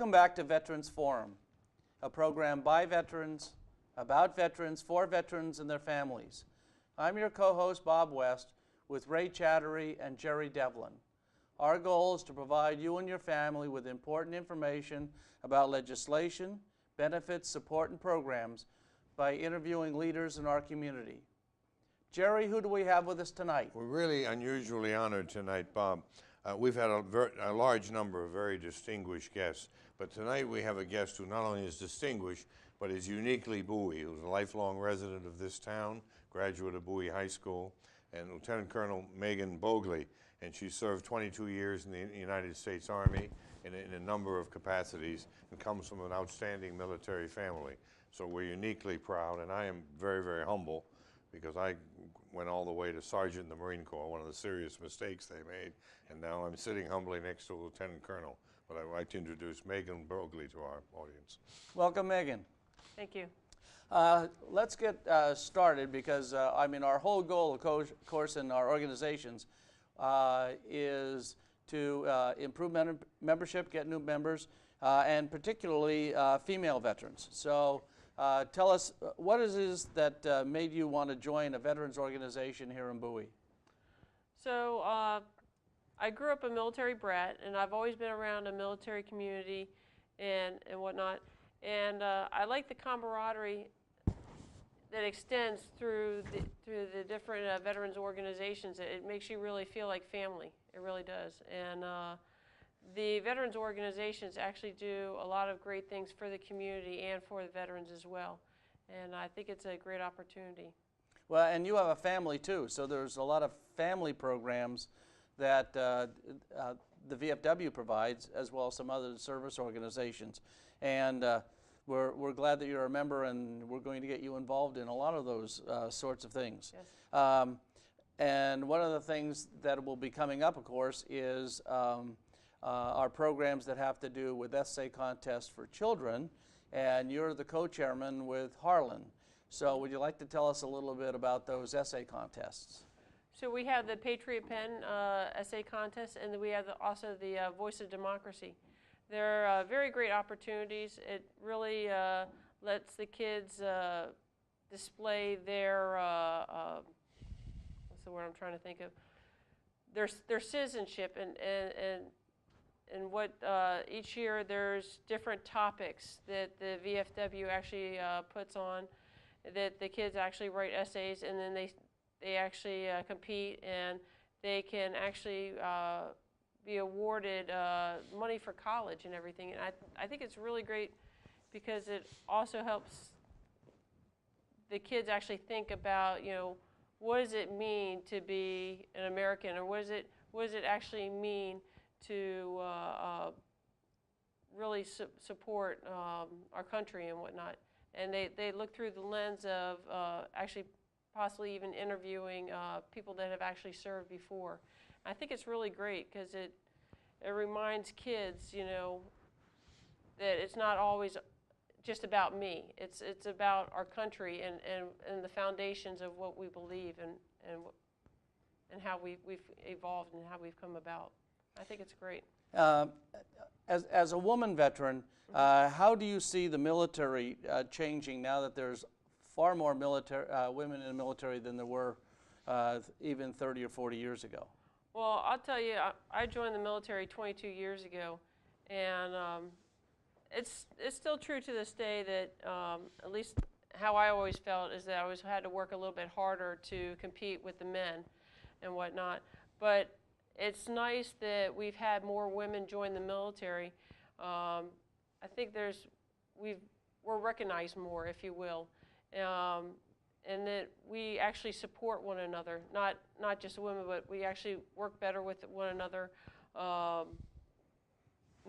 Welcome back to Veterans Forum, a program by veterans, about veterans, for veterans and their families. I'm your co-host, Bob West, with Ray Chattery and Jerry Devlin. Our goal is to provide you and your family with important information about legislation, benefits, support, and programs by interviewing leaders in our community. Jerry, who do we have with us tonight? We're really unusually honored tonight, Bob. We've had a large number of very distinguished guests, but tonight we have a guest who not only is distinguished, but is uniquely Bowie, who's a lifelong resident of this town, graduate of Bowie High School, and Lieutenant Colonel Megan Bogley, and she served 22 years in the United States Army in a number of capacities and comes from an outstanding military family. So we're uniquely proud, and I am very, very humble because I went all the way to Sergeant in the Marine Corps, one of the serious mistakes they made, and now I'm sitting humbly next to a Lieutenant Colonel. But I'd like to introduce Megan Bogley to our audience. Welcome, Megan. Thank you. Let's get started because, our whole goal, of course, in our organizations is to improve membership, get new members, and particularly female veterans. So tell us, what it is that made you want to join a veterans organization here in Bowie? So I grew up a military brat, and I've always been around a military community and whatnot. And I like the camaraderie that extends through the different veterans organizations. It makes you really feel like family. It really does. And the veterans organizations actually do a lot of great things for the community and for the veterans as well. And I think it's a great opportunity. Well, and you have a family too, so there's a lot of family programs that the VFW provides, as well as some other service organizations. And we're glad that you're a member, and we're going to get you involved in a lot of those sorts of things. Yes. And one of the things that will be coming up, of course, is our programs that have to do with essay contests for children, and you're the co-chairman with Harlan. So would you like to tell us a little bit about those essay contests? So we have the Patriot Pen essay contest, and we have also the Voice of Democracy. They're very great opportunities. It really lets the kids display their, what's the word I'm trying to think of, their citizenship, and what each year there's different topics that the VFW actually puts on, that the kids actually write essays, and then they actually compete, and they can actually be awarded money for college and everything. And I think it's really great because it also helps the kids actually think about, what does it mean to be an American, or what does it actually mean to really support our country and whatnot. And they look through the lens of actually possibly even interviewing people that have actually served before. I think it's really great because it reminds kids, that it's not always just about me. It's about our country and the foundations of what we believe and how we've evolved and how we've come about. I think it's great. As a woman veteran, how do you see the military changing now that there's far more women in the military than there were even 30 or 40 years ago? Well, I'll tell you, I joined the military 22 years ago, and it's still true to this day that at least how I always felt is that I always had to work a little bit harder to compete with the men and whatnot. But it's nice that we've had more women join the military. I think we're recognized more, if you will, and that we actually support one another. Not just women, but we actually work better with one another, the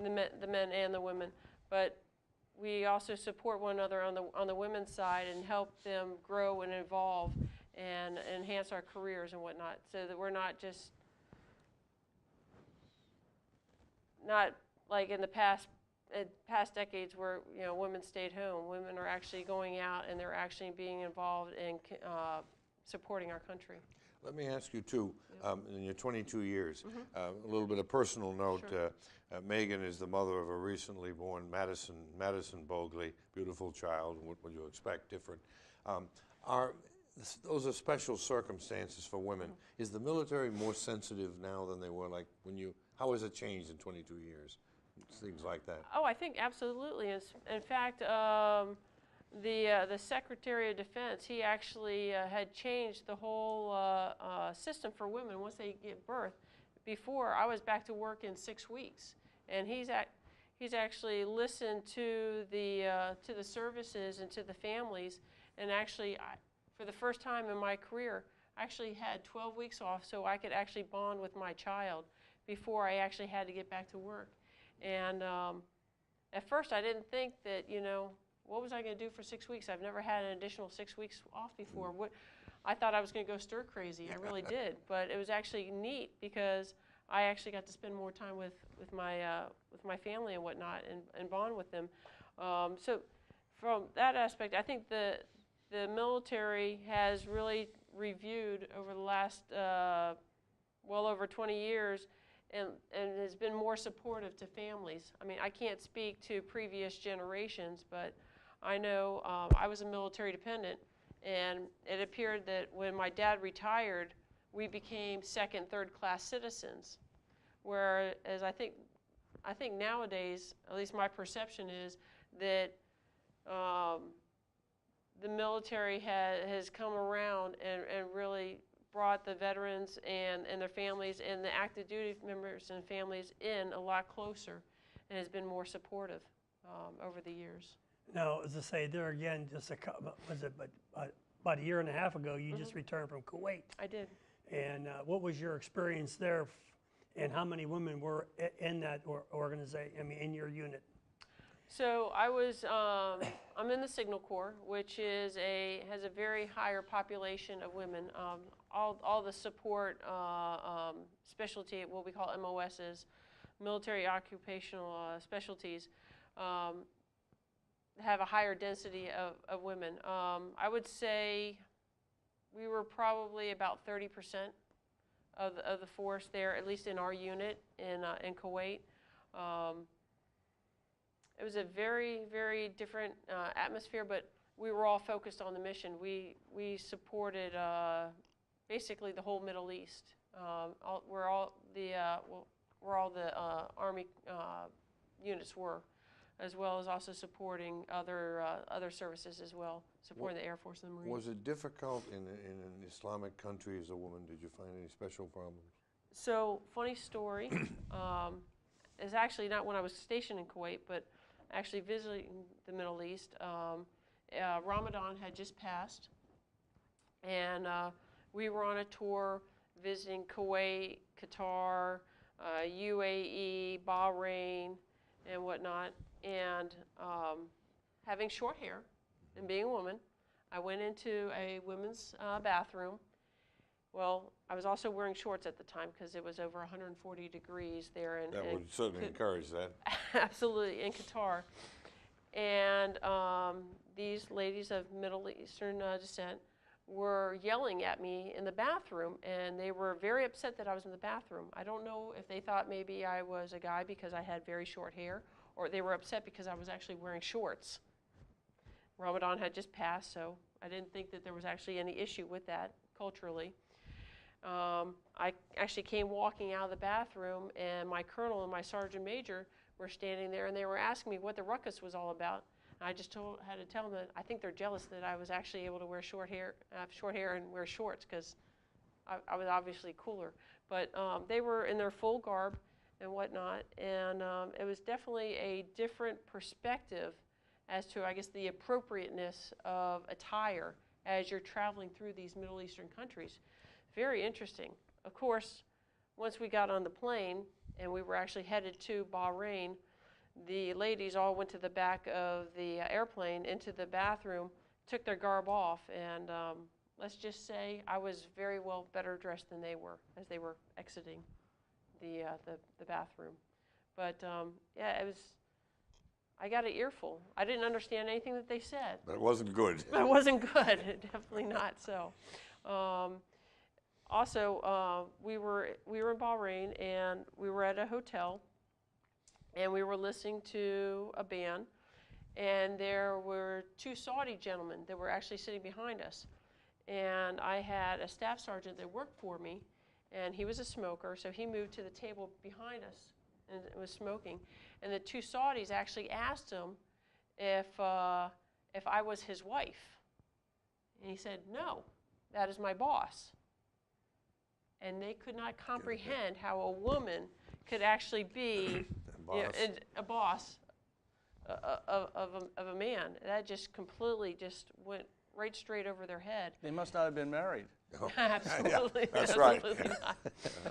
men and the women. But we also support one another on the women's side and help them grow and evolve and enhance our careers and whatnot, so that we're not like in the past decades where women stayed home. Women are actually going out and they're actually being involved in supporting our country. Let me ask you too, in your 22 years, a little bit of personal note. Sure. Megan is the mother of a recently born Madison Bogley, beautiful child. What would you expect? Different. Those are special circumstances for women. Is the military more sensitive now than they were like when you? How has it changed in 22 years? Things like that. Oh, I think absolutely. In fact, the Secretary of Defense, he actually had changed the whole system for women once they give birth. Before, I was back to work in 6 weeks, and he's actually listened to the services and to the families, and actually, for the first time in my career, I actually had 12 weeks off so I could actually bond with my child before I actually had to get back to work. And at first, I didn't think that, what was I going to do for 6 weeks? I've never had an additional 6 weeks off before. I thought I was going to go stir crazy. I really did. But it was actually neat because I actually got to spend more time with my family and whatnot and bond with them. So from that aspect, I think the military has really reviewed over the last well over 20 years and has been more supportive to families. I mean, I can't speak to previous generations, but I know I was a military dependent, and it appeared that when my dad retired, we became second, third class citizens. Whereas I think nowadays, at least my perception is that the military has come around and really brought the veterans and their families and the active duty members and families in a lot closer and has been more supportive over the years. Now, as I say, there again, just about a year and a half ago, you just returned from Kuwait. I did. And what was your experience there, and how many women were in that organization, in your unit? So I was, I'm in the Signal Corps, which has a very higher population of women. All the support specialty, what we call MOSs, military occupational specialties, have a higher density of women. I would say we were probably about 30% of the force there, at least in our unit in Kuwait. It was a very, very different atmosphere, but we were all focused on the mission. We supported basically the whole Middle East. Where all the Army units were, as well as also supporting other services as well, supporting the Air Force and the Marines. Was it difficult in an Islamic country as a woman? Did you find any special problems? So, funny story. Is actually not when I was stationed in Kuwait, but actually visiting the Middle East. Ramadan had just passed, and we were on a tour visiting Kuwait, Qatar, UAE, Bahrain, and whatnot. And having short hair and being a woman, I went into a women's bathroom. Well, I was also wearing shorts at the time because it was over 140 degrees there. That would certainly encourage that. Absolutely, in Qatar. And these ladies of Middle Eastern descent were yelling at me in the bathroom, and they were very upset that I was in the bathroom. I don't know if they thought maybe I was a guy because I had very short hair, or they were upset because I was actually wearing shorts. Ramadan had just passed, so I didn't think that there was actually any issue with that culturally. I actually came walking out of the bathroom, and my colonel and my sergeant major were standing there, and they were asking me what the ruckus was all about. And I just had to tell them that I think they're jealous that I was actually able to wear short hair and wear shorts, because I was obviously cooler. But they were in their full garb and whatnot, and it was definitely a different perspective as to, I guess, the appropriateness of attire as you're traveling through these Middle Eastern countries. Very interesting. Of course, once we got on the plane and we were actually headed to Bahrain, the ladies all went to the back of the airplane into the bathroom, took their garb off, and let's just say I was very well better dressed than they were as they were exiting the bathroom. But yeah, it was. I got an earful. I didn't understand anything that they said. But it wasn't good. But it wasn't good. Definitely not so. also, we were in Bahrain, and we were at a hotel, and we were listening to a band, and there were two Saudi gentlemen that were actually sitting behind us. And I had a staff sergeant that worked for me, and he was a smoker, so he moved to the table behind us and was smoking. And the two Saudis actually asked him if I was his wife. And he said, "No, that is my boss." And they could not comprehend how a woman could actually be a boss of a man. That just completely just went right straight over their head. They must not have been married. Absolutely, that's right. absolutely not.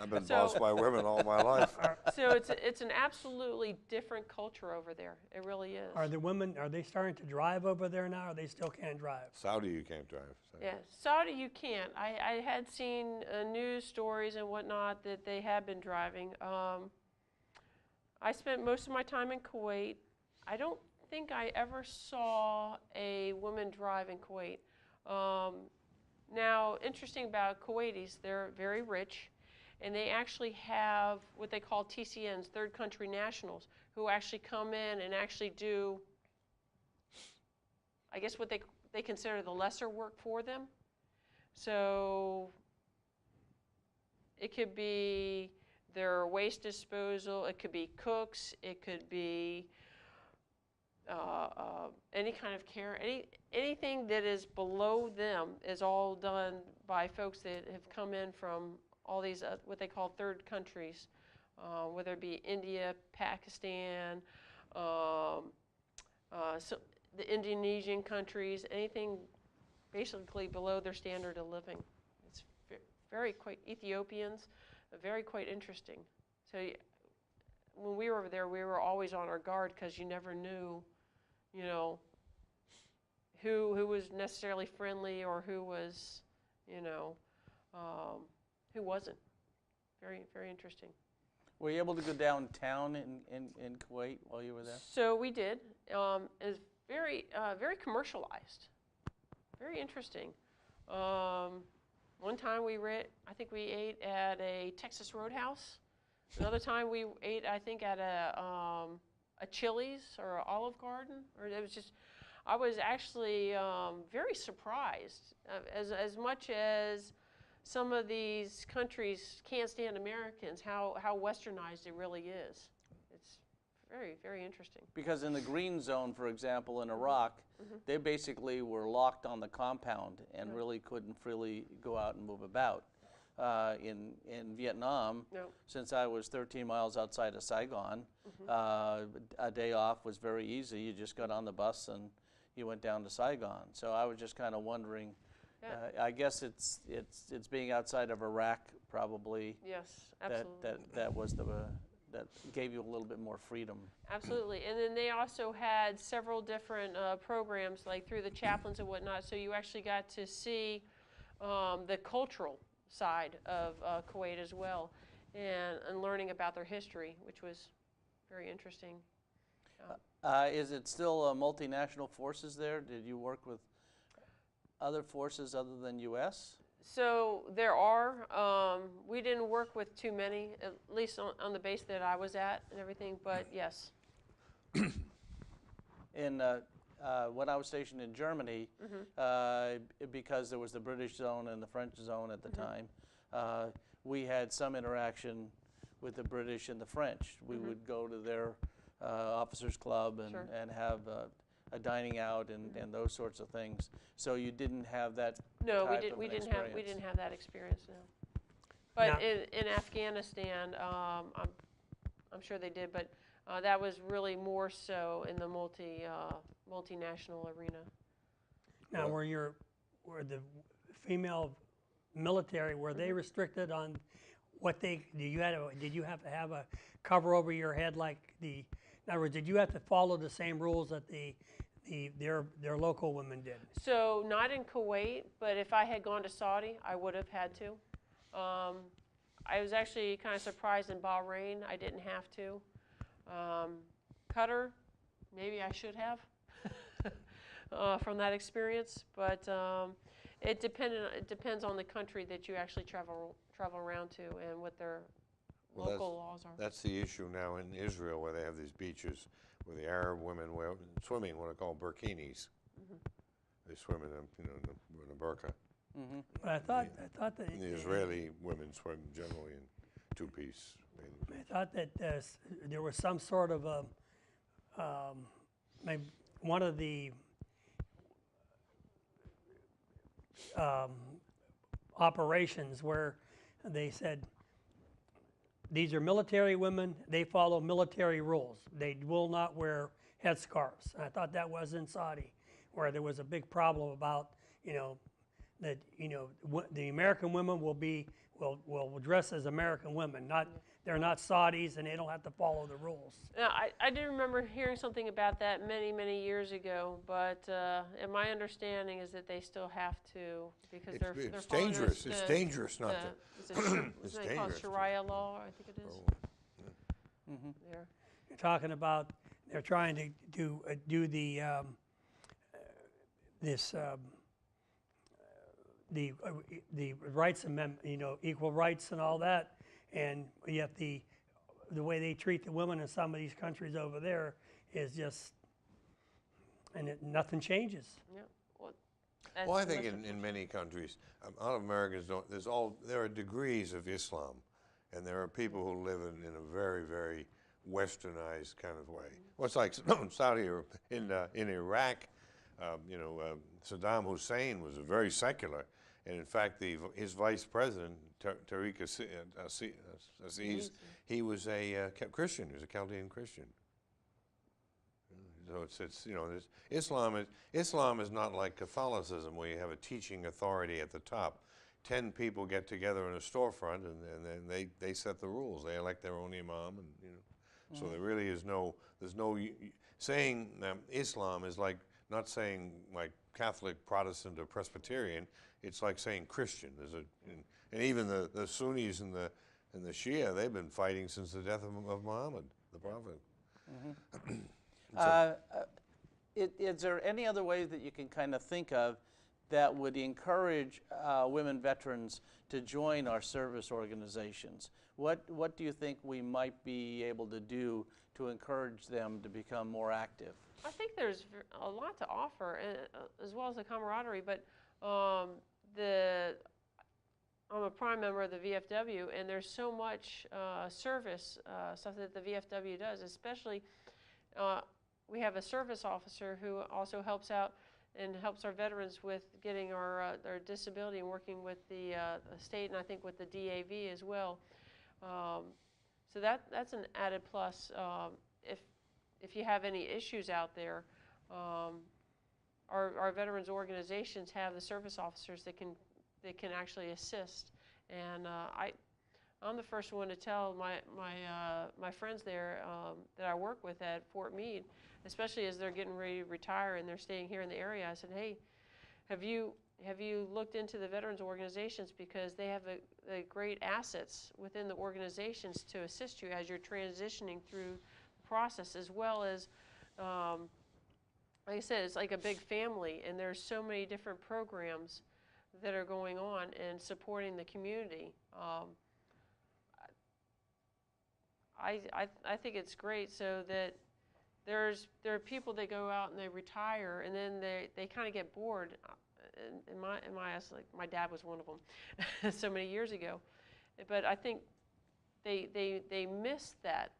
I've been So- bossed by women all my life. So it's an absolutely different culture over there. It really is. Are the women, are they starting to drive over there now, or they still can't drive? Saudi, you can't drive. So. Yeah, Saudi you can't. I had seen news stories and whatnot that they have been driving. I spent most of my time in Kuwait. I don't think I ever saw a woman drive in Kuwait. Now, interesting about Kuwaitis, they're very rich, and they actually have what they call TCNs, third country nationals, who actually come in and actually do, I guess what they consider the lesser work for them. So it could be their waste disposal, it could be cooks, it could be any kind of care, anything that is below them is all done by folks that have come in from all these what they call third countries, whether it be India, Pakistan, so the Indonesian countries, anything basically below their standard of living. It's very quite Ethiopians, very quite interesting. So when we were over there, we were always on our guard because you never knew, you know, who was necessarily friendly or who was, you know, who wasn't. Very, very interesting. Were you able to go downtown in Kuwait while you were there? So we did. It's very, very commercialized. Very interesting. One time I think we ate at a Texas Roadhouse. Another time we ate, I think, at a Chili's or an Olive Garden. Or it was just, I was actually very surprised. As much as some of these countries can't stand Americans, how westernized it really is. It's very, very interesting. Because in the green zone, for example, in Iraq, they basically were locked on the compound and really couldn't freely go out and move about. In Vietnam, since I was 13 miles outside of Saigon, a day off was very easy. You just got on the bus and you went down to Saigon. So I was just kind of wondering. I guess it's being outside of Iraq probably. Yes, absolutely. That gave you a little bit more freedom. Absolutely, and then they also had several different programs, like through the chaplains and whatnot. So you actually got to see the cultural side of Kuwait as well, and learning about their history, which was very interesting. Is it still multinational forces there? Did you work with other forces other than U.S.? So there are. We didn't work with too many, at least on the base that I was at and everything, but yes. When I was stationed in Germany, because there was the British zone and the French zone at the time, we had some interaction with the British and the French. We would go to their officers' club and have a dining out and those sorts of things. So you didn't have that. No, type we of didn't have that experience. No. But in Afghanistan, I'm sure they did, but that was really more so in the multinational arena. Now, were the female military, were they restricted on what did you have to have a cover over your head like in other words, did you have to follow the same rules that their local women did? So not in Kuwait, but if I had gone to Saudi, I would have had to. I was actually kind of surprised in Bahrain. I didn't have to. Qatar, maybe I should have from that experience. But It depends on the country that you actually travel around to and what their Well, local laws are. That's the issue now in Israel, where they have these beaches where the Arab women wear swimming what are called burkinis. They swim in a burqa. But I thought that The Israeli women swim generally in two-piece. I thought that there was some sort of maybe one of the operations where they said these are military women, they follow military rules. They will not wear headscarves. I thought that was in Saudi, where there was a big problem about, that, the American women will dress as American women, not, they're not Saudis and they don't have to follow the rules. Now, I do remember hearing something about that many, many years ago, but and my understanding is that they still have to, because they're following dangerous. It's dangerous not to. Isn't it called Sharia law? I think it is. There. You're talking about they're trying to do the the rights amendment, equal rights and all that, and yet the way they treat the women in some of these countries over there is just, and nothing changes. Yeah. Well, I think in many countries, a lot of Americans don't. There are degrees of Islam, and there are people who live in a very, very westernized kind of way. Well, it's like Saudi or in Iraq. Saddam Hussein was very secular, and in fact, his vice president Tariq Aziz, he was a Christian. He was a Chaldean Christian. So Islam is not like Catholicism, where you have a teaching authority at the top. 10 people get together in a storefront, and then they set the rules. They elect their own imam, and so there really is there's no saying Islam is like not saying like Catholic, Protestant, or Presbyterian. It's like saying Christian. And even the Sunnis and the Shia, they've been fighting since the death of Muhammad, the prophet. Is there any other ways that you can kind of think of that would encourage women veterans to join our service organizations? What do you think we might be able to do to encourage them to become more active? I think there's a lot to offer, as well as the camaraderie, but I'm a prime member of the VFW, and there's so much service stuff that the VFW does, especially we have a service officer who also helps out and helps our veterans with getting their disability and working with the state, and I think with the DAV as well. So that's an added plus. If you have any issues out there, our veterans organizations have the service officers that can actually assist. And I'm the first one to tell my friends there that I work with at Fort Meade, especially as they're getting ready to retire and they're staying here in the area. I said, hey, have you looked into the veterans organizations, because they have the great assets within the organizations to assist you as you're transitioning through the process, as well as like I said, it's like a big family, and there's so many different programs that are going on and supporting the community. I think it's great, so that there are people that go out and they retire, and then they kind of get bored. In my eyes, like my dad was one of them so many years ago, but I think they miss that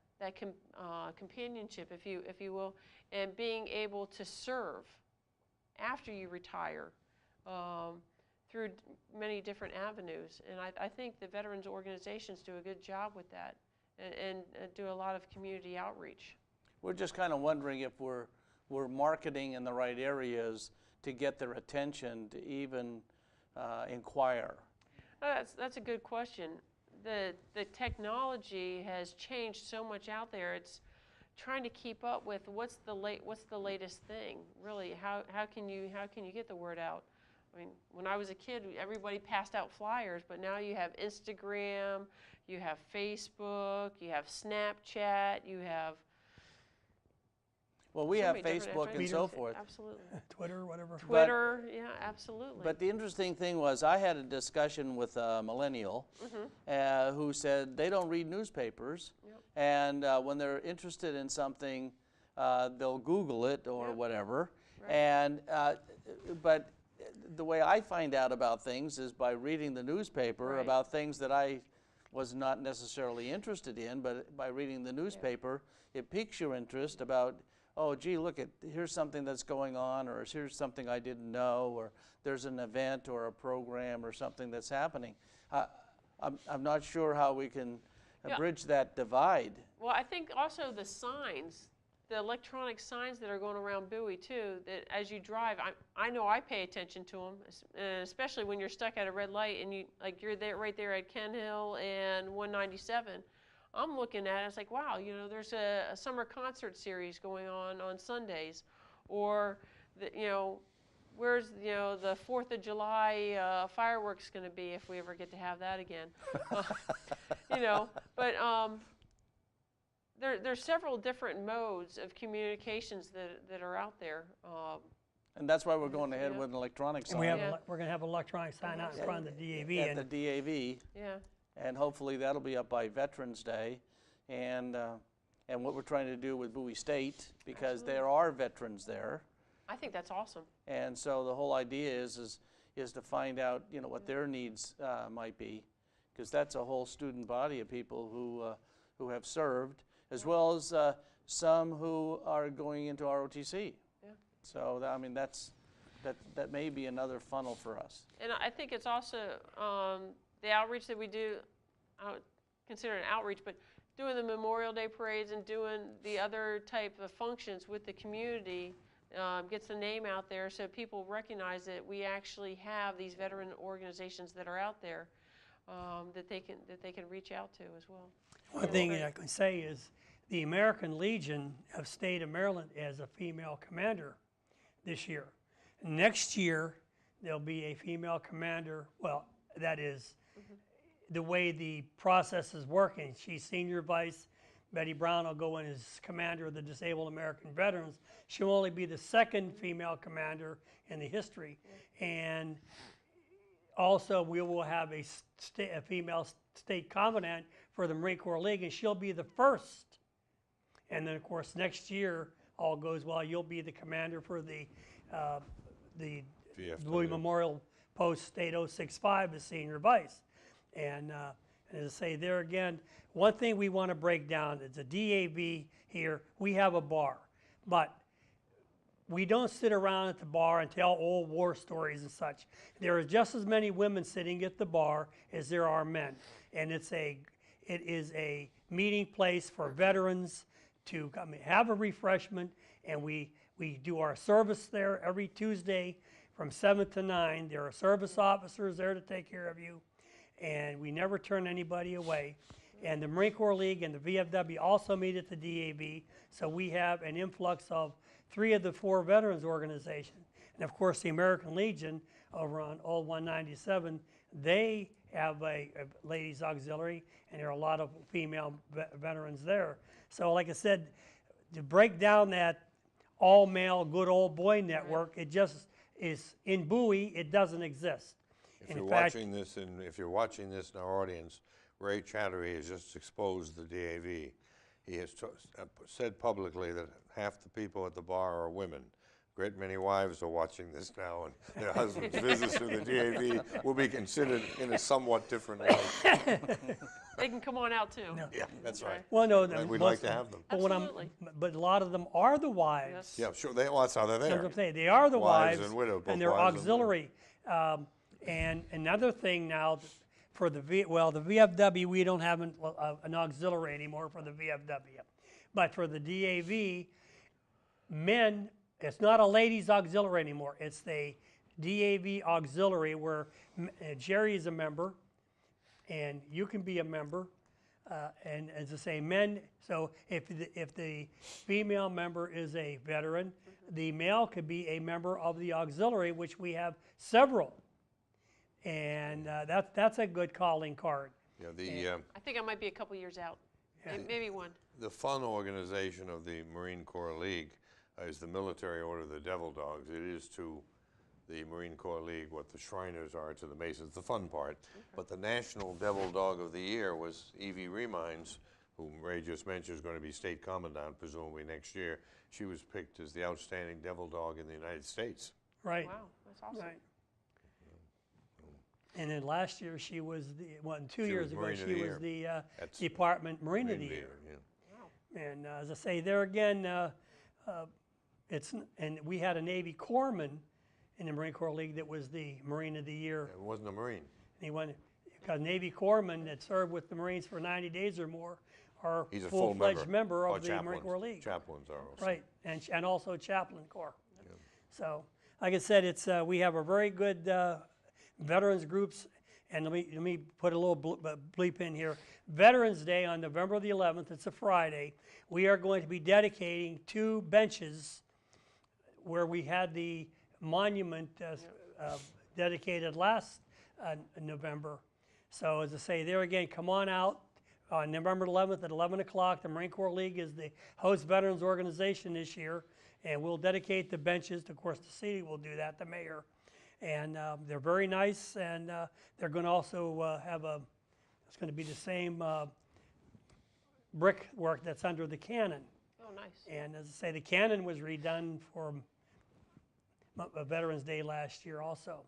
companionship, if you will, and being able to serve after you retire through many different avenues. And I think the veterans organizations do a good job with that, and do a lot of community outreach. We're just kind of wondering if we're marketing in the right areas to get their attention to even inquire. That's a good question. The technology has changed so much out there. It's trying to keep up with what's the latest thing. Really, how can you get the word out? I mean, when I was a kid, everybody passed out flyers, but now you have Instagram, you have Facebook, you have Snapchat, you have. Well, we So have many different Facebook and acronyms. so forth. Absolutely. Twitter, whatever. Twitter, yeah, absolutely. But the interesting thing was, I had a discussion with a millennial who said they don't read newspapers, and when they're interested in something, they'll Google it or whatever. Right. And but the way I find out about things is by reading the newspaper Right. about things that I was not necessarily interested in, but by reading the newspaper, it piques your interest about, oh, gee, look, here's something that's going on, or here's something I didn't know, or there's an event or a program or something that's happening. I'm not sure how we can bridge that divide. Well, I think also the signs, the electronic signs that are going around Bowie too, that as you drive, I know I pay attention to them, especially when you're stuck at a red light and you're there right there at Ken Hill and 197. I'm looking at it, it's like, wow, you know, there's a summer concert series going on Sundays, or where's the 4th of July fireworks going to be if we ever get to have that again, but there's several different modes of communications that are out there. And that's why we're going ahead with an electronic sign. And we're going to have an electronic sign out in front of the DAV. At the DAV. Yeah. And hopefully that'll be up by Veterans Day, and what we're trying to do with Bowie State, because there are veterans there, I think that's awesome. and so the whole idea is to find out what their needs might be, because that's a whole student body of people who have served, as well as some who are going into ROTC. Yeah. So I mean that may be another funnel for us. And I think it's also the outreach that we do, I would consider it an outreach, but doing the Memorial Day parades and doing the other type of functions with the community gets the name out there so people recognize that we actually have these veteran organizations that are out there that they can reach out to as well. One thing I can say is the American Legion of State of Maryland has a female commander this year. Next year, there'll be a female commander. Well, that is the way the process is working. She's senior vice. Betty Brown will go in as commander of the Disabled American Veterans. She'll only be the second female commander in the history. And also, we will have a female state commandant for the Marine Corps League, and she'll be the first. And then, of course, next year, all goes well, you'll be the commander for the Bowie Memorial Post State 065 as senior vice. And as I say, there again, one thing we want to break down is the DAV here, we have a bar, but we don't sit around at the bar and tell old war stories and such. There are just as many women sitting at the bar as there are men. And it is a meeting place for veterans to come have a refreshment, and we do our service there every Tuesday from 7 to 9. There are service officers there to take care of you, and we never turn anybody away. And the Marine Corps League and the VFW also meet at the DAV, so we have an influx of 3 of the 4 veterans organizations. And of course, the American Legion over on Old 197, they have a ladies auxiliary, and there are a lot of female veterans there. So like I said, to break down that all-male good old boy network, it just is, in Bowie, it doesn't exist. If you're watching this in our audience, Ray Chattery has just exposed the DAV. He has said publicly that half the people at the bar are women. A great many wives are watching this now, and their husbands' visits to the DAV will be considered in a somewhat different light. They can come on out too. No. Yeah, that's right. Well, no, We'd like to have them. Absolutely. But a lot of them are the wives. Yes. Yeah, sure. That's how they're That's there. what I'm saying. They are the Wives wives, and widows, both they're wives and auxiliary. And another thing now, for the VFW, we don't have an auxiliary anymore for the VFW. But for the DAV, men, it's not a ladies auxiliary anymore. It's the DAV auxiliary where Jerry is a member, and you can be a member. And as I say, men, so if the female member is a veteran, the male could be a member of the auxiliary, which we have several. And that's a good calling card. Yeah, I think I might be a couple years out. Maybe one. the fun organization of the Marine Corps League is the military order, the Devil Dogs. It is to the Marine Corps League what the Shriners are to the Masons, the fun part. But the National Devil Dog of the Year was Evie Remines, whom Ray just mentioned is going to be state commandant presumably next year. She was picked as the outstanding devil dog in the United States. Right. Wow, that's awesome. Right. And then last year she was the, well, 2 She years was ago Marine of she the was Year. the That's Department Marine of the Year. yeah. Wow. And as I say, there again, and we had a Navy corpsman in the Marine Corps League that was the Marine of the Year. It wasn't a Marine. He won because Navy corpsmen that served with the Marines for 90 days or more are He's a full full-fledged member Or of the Marine chaplains. Corps League. Chaplains are also. Right, and also Chaplain Corps. So, like I said, it's we have a very good veterans groups, and let me put a little bleep in here. Veterans Day on November the 11th, it's a Friday. We are going to be dedicating 2 benches where we had the monument dedicated last November. So as I say, there again, come on out on November 11th at 11 o'clock. The Marine Corps League is the host veterans organization this year, and we'll dedicate the benches. Of course, the city will do that, the mayor. And they're very nice, and they're going to also have it's going to be the same brickwork that's under the cannon. Oh, nice. And as I say, the cannon was redone for Veterans Day last year also.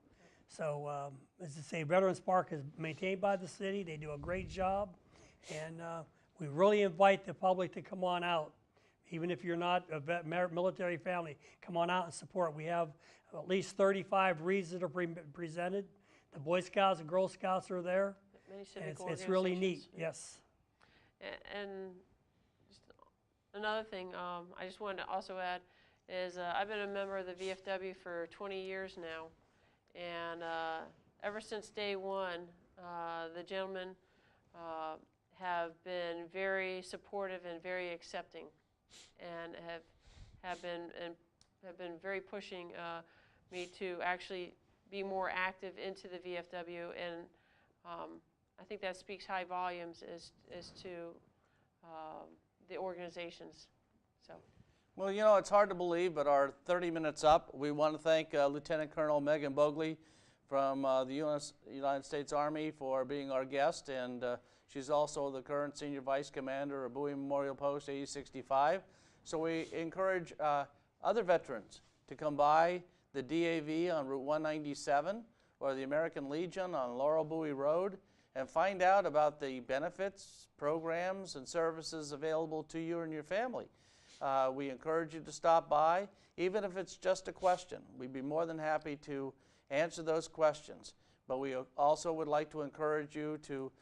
So as I say, Veterans Park is maintained by the city. They do a great job. And we really invite the public to come on out. Even if you're not a military family, come on out and support. We have at least 35 wreaths that are presented. The Boy Scouts and Girl Scouts are there. Many And civic it's really neat, organizations. yes. And just another thing I just wanted to also add is I've been a member of the VFW for 20 years now. And ever since day one, the gentlemen have been very supportive and very accepting, and have been very pushing me to actually be more active into the VFW, and I think that speaks high volumes as to the organizations. So. Well, you know, it's hard to believe, but our 30 minutes up. We want to thank Lieutenant Colonel Megan Bogley from the United States Army for being our guest, and she's also the current Senior Vice Commander of Bowie Memorial Post 8065. So we encourage other veterans to come by the DAV on Route 197 or the American Legion on Laurel Bowie Road and find out about the benefits, programs, and services available to you and your family. We encourage you to stop by, even if it's just a question. We'd be more than happy to answer those questions. But we also would like to encourage you to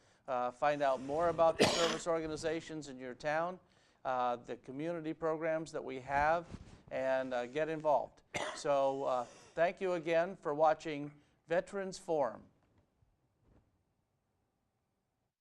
find out more about the service organizations in your town, the community programs that we have, and get involved. So thank you again for watching Veterans Forum.